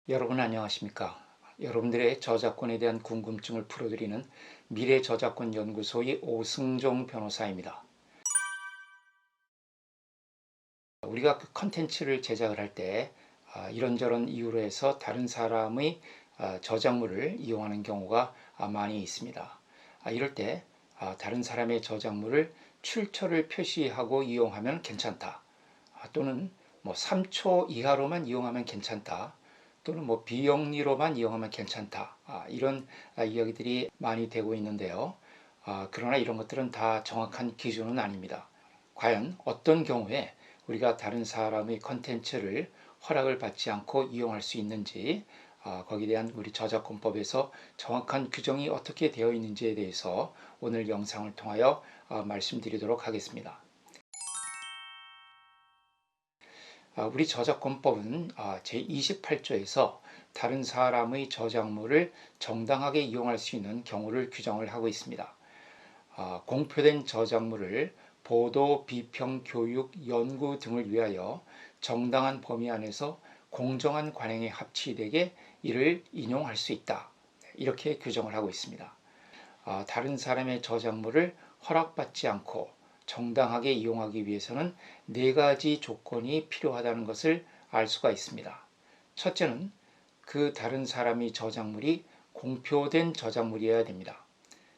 여러분 안녕하십니까? 여러분들의 저작권에 대한 궁금증을 풀어드리는 미래저작권연구소의 오승종 변호사입니다. 우리가 그 컨텐츠를 제작을 할 때 이런저런 이유로 해서 다른 사람의 저작물을 이용하는 경우가 많이 있습니다. 이럴 때 다른 사람의 저작물을 출처를 표시하고 이용하면 괜찮다. 또는 뭐 3초 이하로만 이용하면 괜찮다. 또는 뭐 비영리로만 이용하면 괜찮다. 이런 이야기들이 많이 되고 있는데요. 그러나 이런 것들은 다 정확한 기준은 아닙니다. 과연 어떤 경우에 우리가 다른 사람의 컨텐츠를 허락을 받지 않고 이용할 수 있는지, 거기에 대한 우리 저작권법에서 정확한 규정이 어떻게 되어 있는지에 대해서 오늘 영상을 통하여 말씀드리도록 하겠습니다. 우리 저작권법은 제28조에서 다른 사람의 저작물을 정당하게 이용할 수 있는 경우를 규정을 하고 있습니다. 공표된 저작물을 보도, 비평, 교육, 연구 등을 위하여 정당한 범위 안에서 공정한 관행에 합치되게 이를 인용할 수 있다. 이렇게 규정을 하고 있습니다. 다른 사람의 저작물을 허락받지 않고 정당하게 이용하기 위해서는 네 가지 조건이 필요하다는 것을 알 수가 있습니다. 첫째는 그 다른 사람의 저작물이 공표된 저작물이어야 됩니다.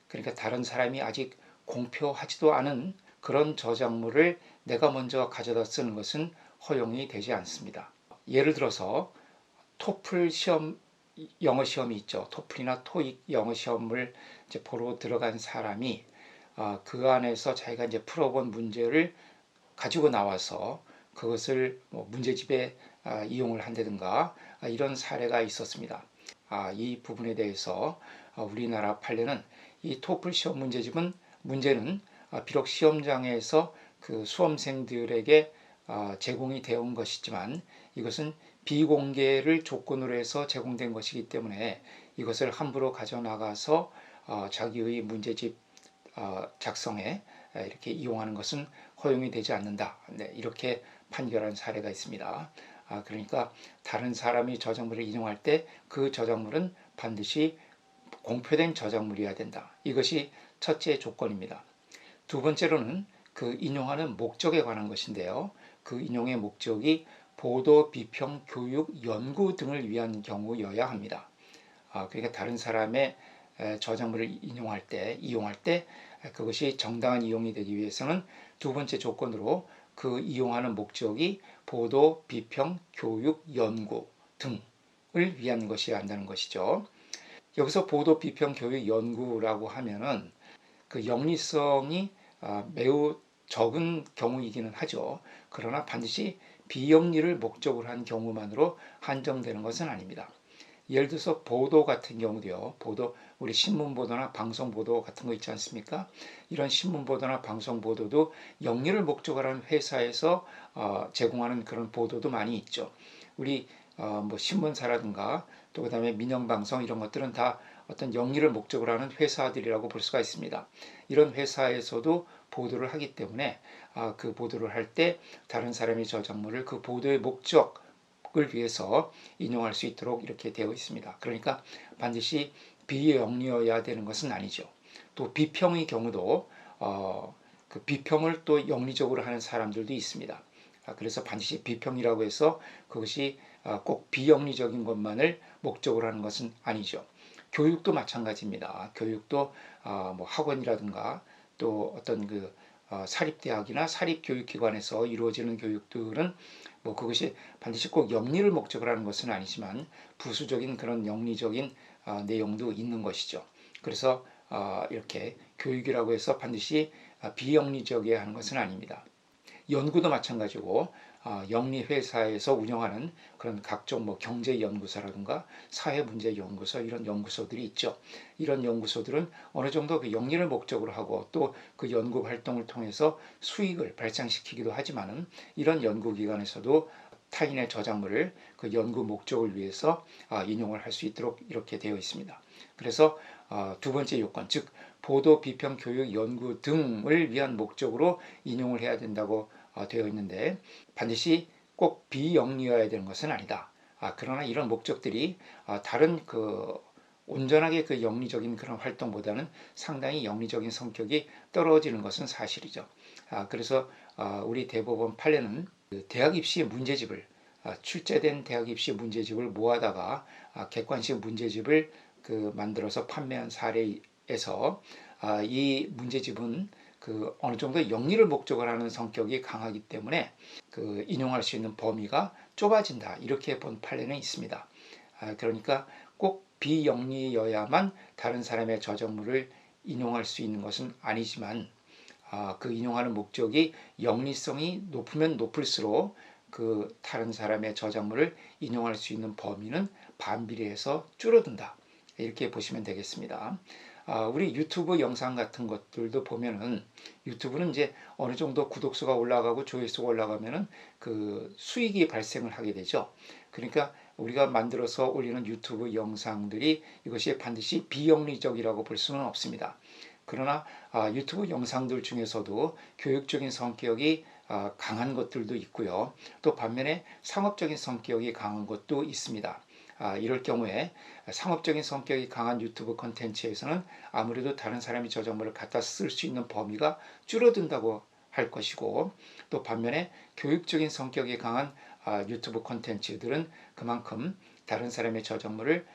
그러니까 다른 사람이 아직 공표하지도 않은 그런 저작물을 내가 먼저 가져다 쓰는 것은 허용이 되지 않습니다. 예를 들어서 토플 시험, 영어 시험이 있죠. 토플이나 토익 영어 시험을 이제 보러 들어간 사람이 그 안에서 자기가 이제 풀어본 문제를 가지고 나와서 그것을 뭐 문제집에 이용을 한다든가 이런 사례가 있었습니다. 이 부분에 대해서 우리나라 판례는 이 토플 시험 문제는 비록 시험장에서 그 수험생들에게 제공이 되어 온 것이지만 이것은 비공개를 조건으로 해서 제공된 것이기 때문에 이것을 함부로 가져나가서 자기의 문제집 작성에 이렇게 이용하는 것은 허용이 되지 않는다. 네, 이렇게 판결한 사례가 있습니다. 그러니까 다른 사람이 저작물을 인용할 때 그 저작물은 반드시 공표된 저작물이어야 된다. 이것이 첫째 조건입니다. 두 번째로는 그 인용하는 목적에 관한 것인데요. 그 인용의 목적이 보도, 비평, 교육, 연구 등을 위한 경우여야 합니다. 그러니까 다른 사람의 저작물을 이용할 때 그것이 정당한 이용이 되기 위해서는 두 번째 조건으로 그 이용하는 목적이 보도, 비평, 교육, 연구 등을 위한 것이어야 한다는 것이죠. 여기서 보도, 비평, 교육, 연구라고 하면은 그 영리성이 매우 적은 경우이기는 하죠. 그러나 반드시 비영리를 목적으로 한 경우만으로 한정되는 것은 아닙니다. 예를 들어서 보도 같은 경우도요. 우리 신문 보도나 방송 보도 같은 거 있지 않습니까? 이런 신문 보도나 방송 보도도 영리를 목적으로 하는 회사에서 제공하는 그런 보도도 많이 있죠. 우리 뭐 신문사라든가 또 그다음에 민영방송 이런 것들은 다 어떤 영리를 목적으로 하는 회사들이라고 볼 수가 있습니다. 이런 회사에서도 보도를 하기 때문에 그 보도를 할 때 다른 사람의 저작물을 그 보도의 목적을 위해서 인용할 수 있도록 이렇게 되어 있습니다. 그러니까 반드시 비영리여야 되는 것은 아니죠. 또 비평의 경우도 그 비평을 또 영리적으로 하는 사람들도 있습니다. 그래서 반드시 비평이라고 해서 그것이 꼭 비영리적인 것만을 목적으로 하는 것은 아니죠. 교육도 마찬가지입니다. 교육도 뭐 학원이라든가 또 어떤 그 사립대학이나 사립교육기관에서 이루어지는 교육들은 뭐 그것이 반드시 꼭 영리를 목적으로 하는 것은 아니지만 부수적인 그런 영리적인 내용도 있는 것이죠. 그래서 이렇게 교육이라고 해서 반드시 비영리적이어야 하는 것은 아닙니다. 연구도 마찬가지고 영리 회사에서 운영하는 그런 각종 뭐 경제연구소라든가 사회문제연구소 이런 연구소들이 있죠. 이런 연구소들은 어느 정도 그 영리를 목적으로 하고 또 그 연구 활동을 통해서 수익을 발생시키기도 하지만은 이런 연구기관에서도 타인의 저작물을 그 연구 목적을 위해서 인용을 할 수 있도록 이렇게 되어 있습니다. 그래서 두 번째 요건, 즉 보도, 비평, 교육, 연구 등을 위한 목적으로 인용을 해야 된다고 되어 있는데 반드시 꼭 비영리여야 되는 것은 아니다. 그러나 이런 목적들이 다른 온전하게 영리적인 그런 활동보다는 상당히 영리적인 성격이 떨어지는 것은 사실이죠. 그래서 우리 대법원 판례는 그 대학 입시 문제집을 출제된 대학 입시 문제집을 모아다가 객관식 문제집을 만들어서 판매한 사례에서 이 문제집은 어느 정도 영리를 목적으로 하는 성격이 강하기 때문에 인용할 수 있는 범위가 좁아진다, 이렇게 본 판례는 있습니다. 그러니까 꼭 비영리여야만 다른 사람의 저작물을 인용할 수 있는 것은 아니지만 그 인용하는 목적이 영리성이 높으면 높을수록 다른 사람의 저작물을 인용할 수 있는 범위는 반비례해서 줄어든다, 이렇게 보시면 되겠습니다. 우리 유튜브 영상 같은 것들도 보면은, 유튜브는 이제 어느 정도 구독수가 올라가고 조회수가 올라가면은 수익이 발생을 하게 되죠. 그러니까 우리가 만들어서 올리는 유튜브 영상들이 이것이 반드시 비영리적이라고 볼 수는 없습니다. 그러나 유튜브 영상들 중에서도 교육적인 성격이 강한 것들도 있고요. 또 반면에 상업적인 성격이 강한 것도 있습니다. 이럴 경우에 상업적인 성격이 강한 유튜브 콘텐츠에서는 아무래도 다른 사람이 저작물을 갖다 쓸 수 있는 범위가 줄어든다고 할 것이고, 또 반면에 교육적인 성격이 강한 유튜브 콘텐츠들은 그만큼 다른 사람의 저작물을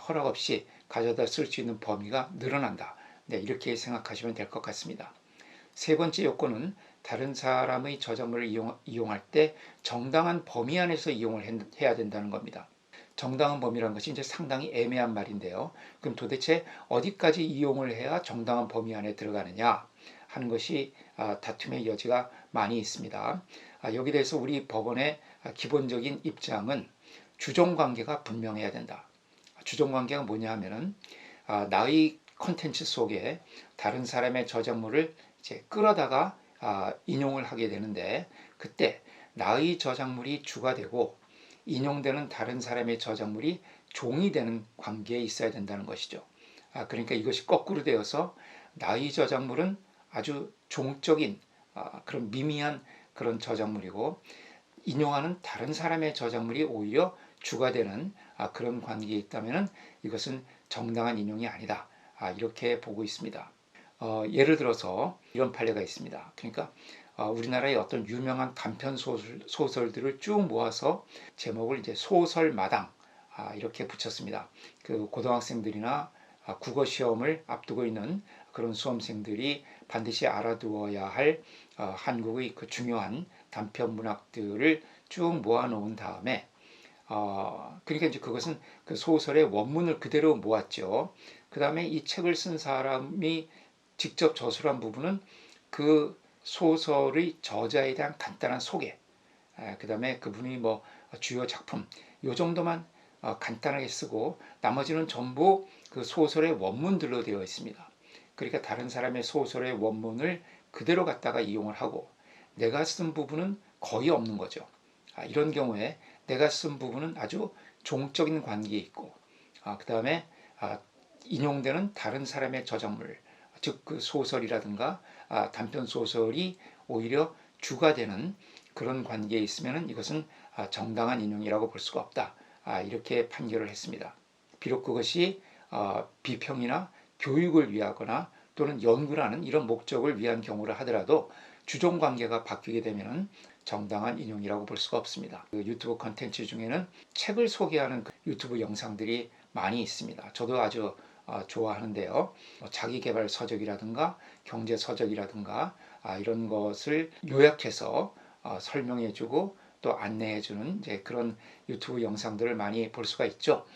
허락 없이 가져다 쓸 수 있는 범위가 늘어난다. 네, 이렇게 생각하시면 될 것 같습니다. 세 번째 요건은 다른 사람의 저작물을 이용할 때 정당한 범위 안에서 이용을 해야 된다는 겁니다. 정당한 범위라는 것이 이제 상당히 애매한 말인데요. 그럼 도대체 어디까지 이용을 해야 정당한 범위 안에 들어가느냐 하는 것이 다툼의 여지가 많이 있습니다. 여기 대해서 우리 법원의 기본적인 입장은 주종관계가 분명해야 된다. 주종관계가 뭐냐 하면은 나의 컨텐츠 속에 다른 사람의 저작물을 이제 끌어다가 인용을 하게 되는데, 그때 나의 저작물이 주가 되고 인용되는 다른 사람의 저작물이 종이 되는 관계에 있어야 된다는 것이죠. 그러니까 이것이 거꾸로 되어서 나의 저작물은 아주 종적인 그런 미미한 그런 저작물이고, 인용하는 다른 사람의 저작물이 오히려 주가 되는 그런 관계에 있다면 이것은 정당한 인용이 아니다, 이렇게 보고 있습니다. 예를 들어서 이런 판례가 있습니다. 그러니까 우리나라의 어떤 유명한 단편 소설들을 쭉 모아서 제목을 이제 소설마당 이렇게 붙였습니다. 고등학생들이나 국어 시험을 앞두고 있는 그런 수험생들이 반드시 알아두어야 할 한국의 중요한 단편 문학들을 쭉 모아놓은 다음에 그러니까 이제 그것은 그 소설의 원문을 그대로 모았죠. 그 다음에 이 책을 쓴 사람이 직접 저술한 부분은 그 소설의 저자에 대한 간단한 소개, 그 다음에 그분이 뭐 주요 작품, 요 정도만 간단하게 쓰고 나머지는 전부 그 소설의 원문들로 되어 있습니다. 그러니까 다른 사람의 소설의 원문을 그대로 갖다가 이용을 하고 내가 쓴 부분은 거의 없는 거죠. 이런 경우에 내가 쓴 부분은 아주 종적인 관계에 있고, 그 다음에 인용되는 다른 사람의 저작물, 즉 그 소설이라든가 단편 소설이 오히려 주가 되는 그런 관계에 있으면 이것은 정당한 인용이라고 볼 수가 없다, 이렇게 판결을 했습니다. 비록 그것이 비평이나 교육을 위하거나 또는 연구라는 이런 목적을 위한 경우를 하더라도 주종 관계가 바뀌게 되면 정당한 인용이라고 볼 수가 없습니다. 유튜브 콘텐츠 중에는 책을 소개하는 유튜브 영상들이 많이 있습니다. 저도 아주 좋아하는데요. 자기계발 서적이라든가 경제 서적이라든가 이런 것을 요약해서 설명해주고 또 안내해주는 이제 그런 유튜브 영상들을 많이 볼 수가 있죠.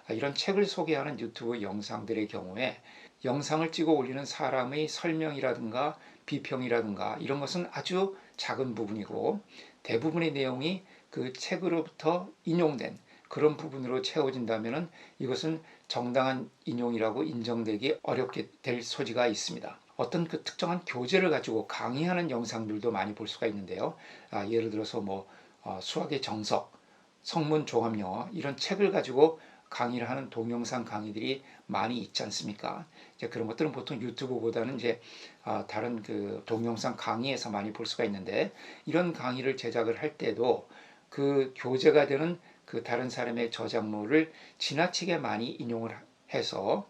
이런 책을 소개하는 유튜브 영상들의 경우에 영상을 찍어 올리는 사람의 설명이라든가 비평이라든가 이런 것은 아주 작은 부분이고, 대부분의 내용이 그 책으로부터 인용된 그런 부분으로 채워진다면 이것은 정당한 인용이라고 인정되기 어렵게 될 소지가 있습니다. 어떤 특정한 교재를 가지고 강의하는 영상들도 많이 볼 수가 있는데요. 예를 들어서 수학의 정석, 성문 종합영어 이런 책을 가지고 강의를 하는 동영상 강의들이 많이 있지 않습니까? 이제 그런 것들은 보통 유튜브보다는 이제 다른 동영상 강의에서 많이 볼 수가 있는데, 이런 강의를 제작을 할 때도 그 교재가 되는 그 다른 사람의 저작물을 지나치게 많이 인용을 해서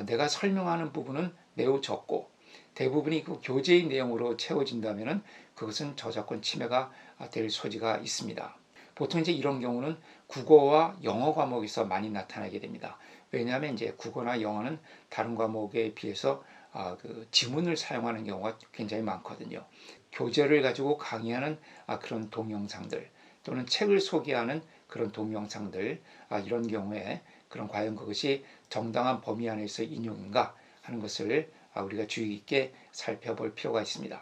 내가 설명하는 부분은 매우 적고 대부분이 그 교재의 내용으로 채워진다면 그것은 저작권 침해가 될 소지가 있습니다. 보통 이제 이런 경우는 국어와 영어 과목에서 많이 나타나게 됩니다. 왜냐하면 이제 국어나 영어는 다른 과목에 비해서 그 지문을 사용하는 경우가 굉장히 많거든요. 교재를 가지고 강의하는 그런 동영상들 또는 책을 소개하는 그런 동영상들 이런 경우에 그런 과연 그것이 정당한 범위 안에서 인용인가 하는 것을 우리가 주의 깊게 살펴볼 필요가 있습니다.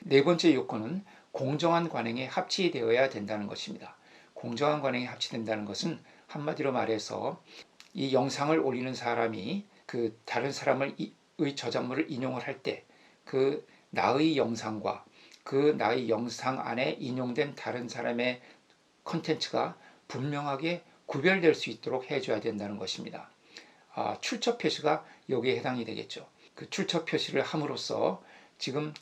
네 번째 요건은 공정한 관행에 합치되어야 된다는 것입니다. 공정한 관행에 합치된다는 것은 한마디로 말해서 이 영상을 올리는 사람이 그 다른 사람의 저작물을 인용을 할 때 그 나의 영상과 그 나의 영상 안에 인용된 다른 사람의 컨텐츠가 분명하게 구별될 수 있도록 해줘야 된다는 것입니다. 출처 표시가 여기에 해당이 되겠죠. 그 출처 표시를 함으로써 지금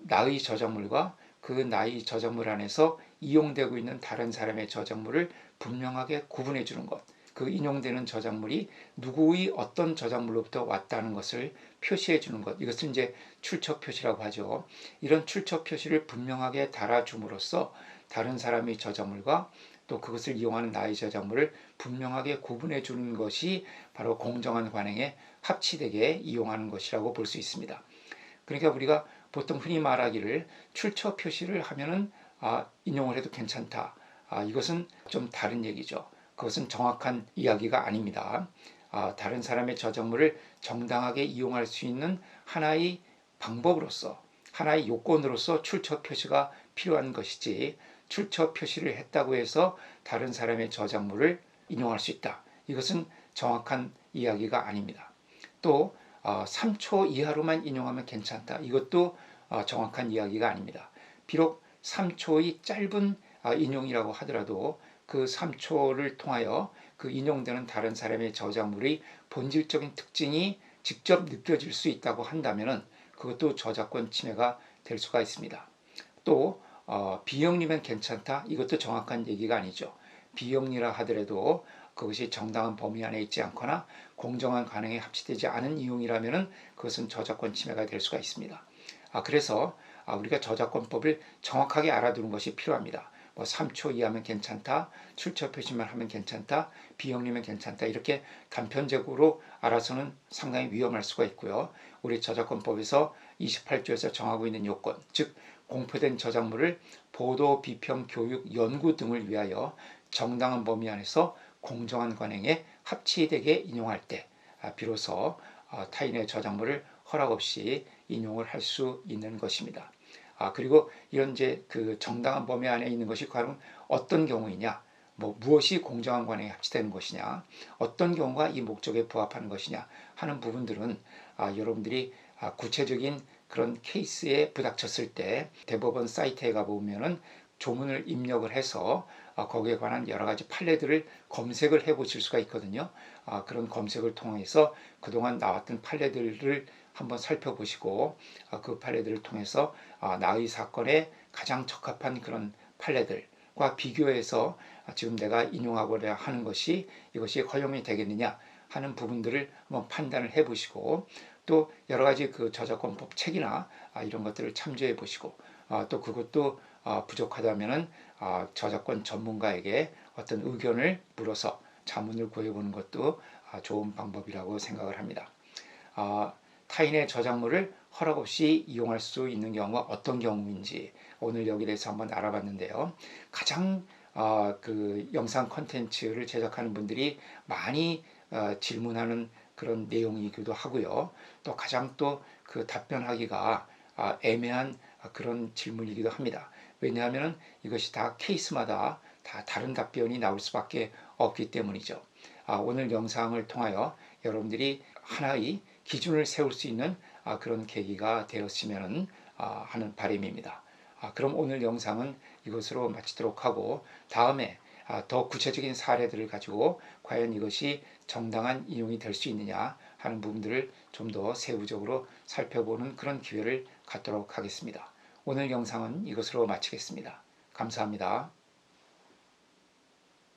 나의 저작물과 그 나의 저작물 안에서 이용되고 있는 다른 사람의 저작물을 분명하게 구분해 주는 것. 그 인용되는 저작물이 누구의 어떤 저작물로부터 왔다는 것을 표시해 주는 것. 이것을 이제 출처 표시라고 하죠. 이런 출처 표시를 분명하게 달아줌으로써 다른 사람의 저작물과 또 그것을 이용하는 나의 저작물을 분명하게 구분해 주는 것이 바로 공정한 관행에 합치되게 이용하는 것이라고 볼 수 있습니다. 그러니까 우리가 보통 흔히 말하기를 출처 표시를 하면은 인용을 해도 괜찮다. 이것은 좀 다른 얘기죠. 그것은 정확한 이야기가 아닙니다. 다른 사람의 저작물을 정당하게 이용할 수 있는 하나의 방법으로서 하나의 요건으로서 출처 표시가 필요한 것이지 출처 표시를 했다고 해서 다른 사람의 저작물을 인용할 수 있다. 이것은 정확한 이야기가 아닙니다. 또 3초 이하로만 인용하면 괜찮다. 이것도 정확한 이야기가 아닙니다. 비록 3초의 짧은 인용이라고 하더라도 그 3초를 통하여 그 인용되는 다른 사람의 저작물의 본질적인 특징이 직접 느껴질 수 있다고 한다면 그것도 저작권 침해가 될 수가 있습니다. 또 비영리면 괜찮다. 이것도 정확한 얘기가 아니죠. 비영리라 하더라도 그것이 정당한 범위 안에 있지 않거나 공정한 관행에 합치되지 않은 이용이라면 그것은 저작권 침해가 될 수가 있습니다. 그래서 우리가 저작권법을 정확하게 알아두는 것이 필요합니다. 3초 이하면 괜찮다, 출처 표시만 하면 괜찮다, 비영리면 괜찮다 이렇게 단편적으로 알아서는 상당히 위험할 수가 있고요. 우리 저작권법에서 28조에서 정하고 있는 요건, 즉 공표된 저작물을 보도, 비평, 교육, 연구 등을 위하여 정당한 범위 안에서 공정한 관행에 합치되게 인용할 때 비로소 타인의 저작물을 허락 없이 인용을 할 수 있는 것입니다. 그리고 이런 이제 그 정당한 범위 안에 있는 것이 과연 어떤 경우이냐, 무엇이 공정한 관행에 합치되는 것이냐, 어떤 경우가 이 목적에 부합하는 것이냐 하는 부분들은 여러분들이 구체적인 그런 케이스에 부닥쳤을 때 대법원 사이트에 가보면은 조문을 입력을 해서 거기에 관한 여러 가지 판례들을 검색을 해 보실 수가 있거든요. 그런 검색을 통해서 그동안 나왔던 판례들을 한번 살펴보시고 그 판례들을 통해서 나의 사건에 가장 적합한 그런 판례들과 비교해서 지금 내가 인용하고자 하는 것이 이것이 허용이 되겠느냐 하는 부분들을 한번 판단을 해 보시고 또 여러 가지 그 저작권법 책이나 이런 것들을 참조해 보시고 또 그것도 부족하다면은 저작권 전문가에게 어떤 의견을 물어서 자문을 구해보는 것도 좋은 방법이라고 생각을 합니다. 타인의 저작물을 허락 없이 이용할 수 있는 경우가 어떤 경우인지 오늘 여기에 대해서 한번 알아봤는데요. 가장 그 영상 콘텐츠를 제작하는 분들이 많이 질문하는 그런 내용이기도 하고요. 또 가장 또 그 답변하기가 애매한 그런 질문이기도 합니다. 왜냐하면 이것이 다 케이스마다 다 다른 답변이 나올 수밖에 없기 때문이죠. 오늘 영상을 통하여 여러분들이 하나의 기준을 세울 수 있는 그런 계기가 되었으면 하는 바람입니다. 그럼 오늘 영상은 이것으로 마치도록 하고 다음에 더 구체적인 사례들을 가지고 과연 이것이 정당한 이용이 될 수 있느냐 하는 부분들을 좀 더 세부적으로 살펴보는 그런 기회를 갖도록 하겠습니다. 오늘 영상은 이것으로 마치겠습니다. 감사합니다.